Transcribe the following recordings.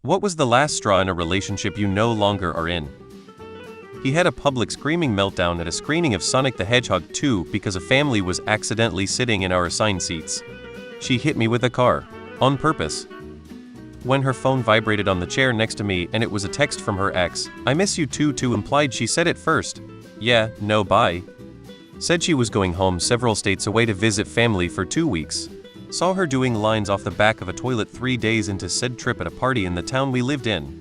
What was the last straw in a relationship you no longer are in? He had a public screaming meltdown at a screening of Sonic the Hedgehog 2 because a family was accidentally sitting in our assigned seats. She hit me with a car. On purpose. When her phone vibrated on the chair next to me and it was a text from her ex, "I miss you too" implied she said it first. Yeah, no bye. Said she was going home several states away to visit family for 2 weeks. Saw her doing lines off the back of a toilet 3 days into said trip at a party in the town we lived in.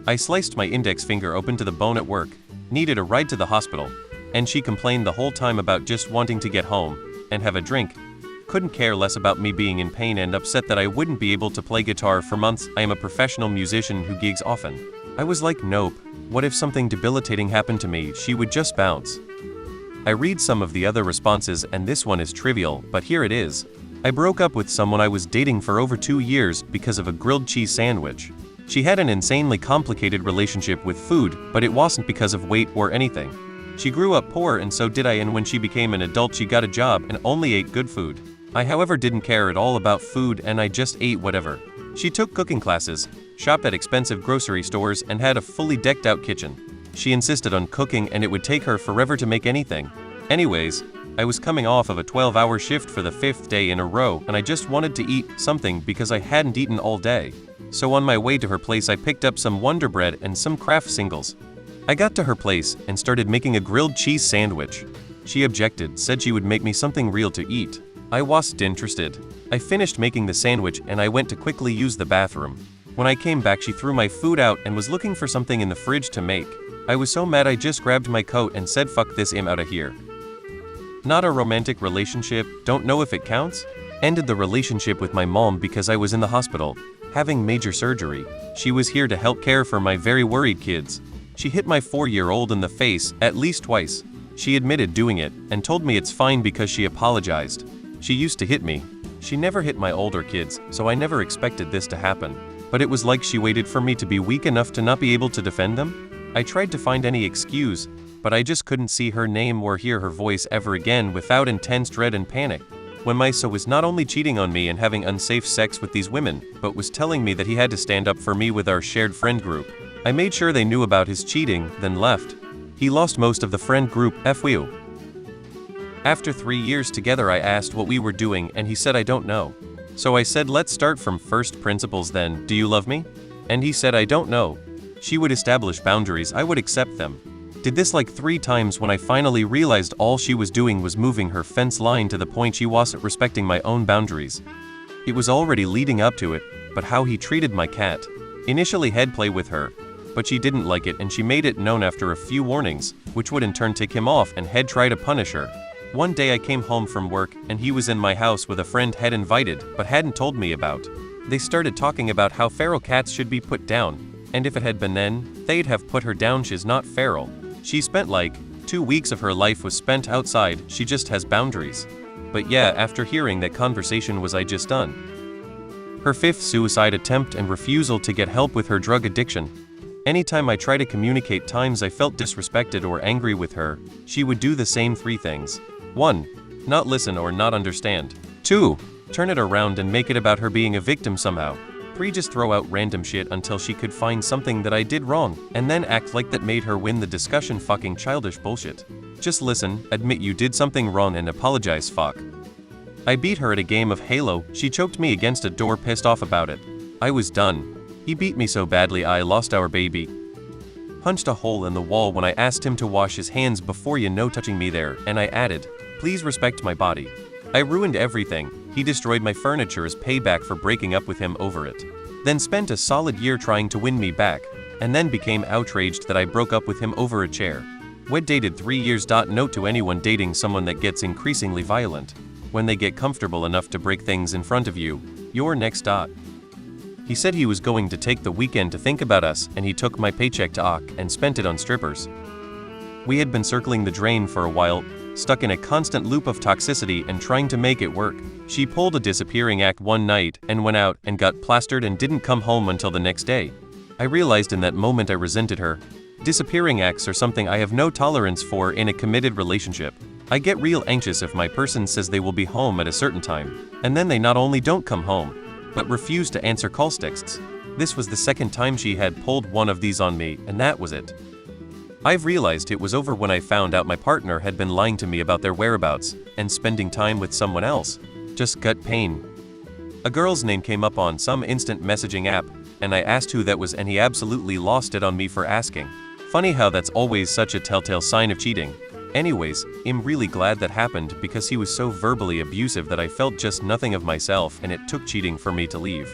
I sliced my index finger open to the bone at work, needed a ride to the hospital, and she complained the whole time about just wanting to get home and have a drink. Couldn't care less about me being in pain and upset that I wouldn't be able to play guitar for months. I am a professional musician who gigs often. I was like, nope, what if something debilitating happened to me? She would just bounce. I read some of the other responses and this one is trivial, but here it is. I broke up with someone I was dating for over 2 years because of a grilled cheese sandwich. She had an insanely complicated relationship with food, but it wasn't because of weight or anything. She grew up poor and so did I, and when she became an adult she got a job and only ate good food. I however didn't care at all about food and I just ate whatever. She took cooking classes, shopped at expensive grocery stores and had a fully decked out kitchen. She insisted on cooking and it would take her forever to make anything. Anyways, I was coming off of a 12-hour shift for the 5th day in a row and I just wanted to eat something because I hadn't eaten all day. So on my way to her place I picked up some Wonder Bread and some Kraft singles. I got to her place and started making a grilled cheese sandwich. She objected, said she would make me something real to eat. I wasn't interested. I finished making the sandwich and I went to quickly use the bathroom. When I came back she threw my food out and was looking for something in the fridge to make. I was so mad I just grabbed my coat and said fuck this, I'm outta here. Not a romantic relationship, don't know if it counts? Ended the relationship with my mom because I was in the hospital, having major surgery. She was here to help care for my very worried kids. She hit my 4-year-old in the face at least twice. She admitted doing it and told me it's fine because she apologized. She used to hit me. She never hit my older kids, so I never expected this to happen. But it was like she waited for me to be weak enough to not be able to defend them. I tried to find any excuse, but I just couldn't see her name or hear her voice ever again without intense dread and panic. When my son was not only cheating on me and having unsafe sex with these women, but was telling me that he had to stand up for me with our shared friend group. I made sure they knew about his cheating, then left. He lost most of the friend group, FU. After 3 years together I asked what we were doing and he said I don't know. So I said let's start from first principles then, do you love me? And he said I don't know. She would establish boundaries, I would accept them. Did this like 3 times when I finally realized all she was doing was moving her fence line to the point she wasn't respecting my own boundaries. It was already leading up to it, but how he treated my cat. Initially head play with her, but she didn't like it and she made it known after a few warnings, which would in turn tick him off and head try to punish her. One day I came home from work and he was in my house with a friend had invited but hadn't told me about. They started talking about how feral cats should be put down, and if it had been then, they'd have put her down, she's not feral. She spent like 2 weeks of her life was spent outside, she just has boundaries. But yeah, after hearing that conversation was I just done. Her 5th suicide attempt and refusal to get help with her drug addiction. Anytime I try to communicate times I felt disrespected or angry with her, she would do the same 3 things. 1. Not listen or not understand. 2. Turn it around and make it about her being a victim somehow. 3. Just throw out random shit until she could find something that I did wrong, and then act like that made her win the discussion. Fucking childish bullshit. Just listen, admit you did something wrong and apologize, fuck. I beat her at a game of Halo, she choked me against a door pissed off about it. I was done. He beat me so badly I lost our baby. Punched a hole in the wall when I asked him to wash his hands before touching me there, and I added, please respect my body. I ruined everything. He destroyed my furniture as payback for breaking up with him over it. Then spent a solid year trying to win me back, and then became outraged that I broke up with him over a chair. Wed dated 3 years. Note to anyone dating someone that gets increasingly violent. When they get comfortable enough to break things in front of you, you're next. He said he was going to take the weekend to think about us and he took my paycheck to and spent it on strippers. We had been circling the drain for a while, stuck in a constant loop of toxicity and trying to make it work. She pulled a disappearing act one night and went out and got plastered and didn't come home until the next day. I realized in that moment I resented her. Disappearing acts are something I have no tolerance for in a committed relationship. I get real anxious if my person says they will be home at a certain time, and then they not only don't come home, but refuse to answer call texts. This was the second time she had pulled one of these on me, and that was it. I've realized it was over when I found out my partner had been lying to me about their whereabouts and spending time with someone else. Just gut pain. A girl's name came up on some instant messaging app, and I asked who that was, and he absolutely lost it on me for asking. Funny how that's always such a telltale sign of cheating. Anyways, I'm really glad that happened because he was so verbally abusive that I felt just nothing of myself, and it took cheating for me to leave.